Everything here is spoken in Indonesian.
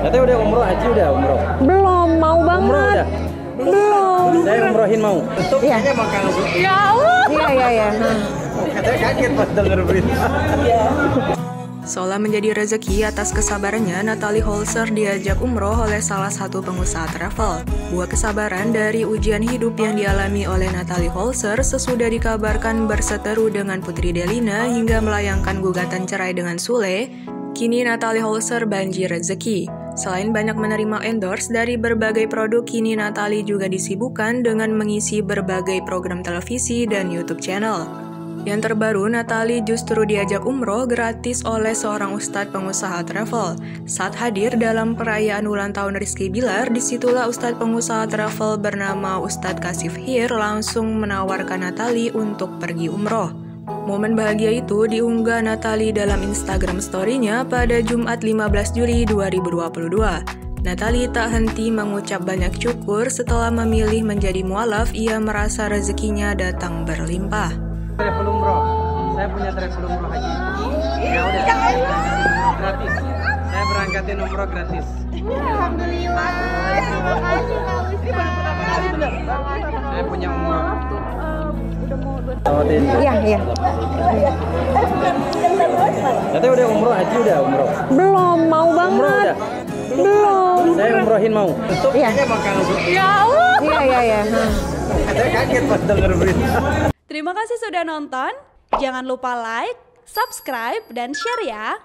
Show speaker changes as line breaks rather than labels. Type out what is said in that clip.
Katanya udah umroh, haji udah umroh.
Belum, mau
Umroh
banget.
udah.
Belum.
Saya umrohin mau.
Iya.
Ya Allah.
Iya.
Katanya kaget pas denger berita.
Seolah menjadi rezeki atas kesabarannya, Natalie Holzer diajak umroh oleh salah satu pengusaha travel. Buah kesabaran dari ujian hidup yang dialami oleh Natalie Holzer sesudah dikabarkan berseteru dengan Putri Delina hingga melayangkan gugatan cerai dengan Sule, kini Natalie Holzer banjir rezeki. Selain banyak menerima endorse dari berbagai produk, kini Natalie juga disibukkan dengan mengisi berbagai program televisi dan YouTube channel. Yang terbaru, Natalie justru diajak umroh gratis oleh seorang ustadz pengusaha travel. Saat hadir dalam perayaan ulang tahun Rizky Bilar, disitulah ustadz pengusaha travel bernama Ustadz Kasif Hir langsung menawarkan Natalie untuk pergi umroh. Momen bahagia itu diunggah Natalie dalam Instagram story-nya pada Jumat 15 Juli 2022. Natalie tak henti mengucap banyak syukur setelah memilih menjadi mualaf, ia merasa rezekinya datang berlimpah.
Travel umroh. Saya punya travel umroh haji. Ya udah. Gratis. Saya berangkatin umroh gratis.
Alhamdulillah. Terima kasih Kak Ustaz.
Saya punya umroh.
Iya.
Katanya udah umroh, haji udah umroh.
Belum, mau
Umroh
banget.
udah.
Belum.
Saya umrohin mau.
Iya.
Ya Allah.
Iya.
Katanya kaget pas denger berita.
Terima kasih sudah nonton. Jangan lupa like, subscribe, dan share ya.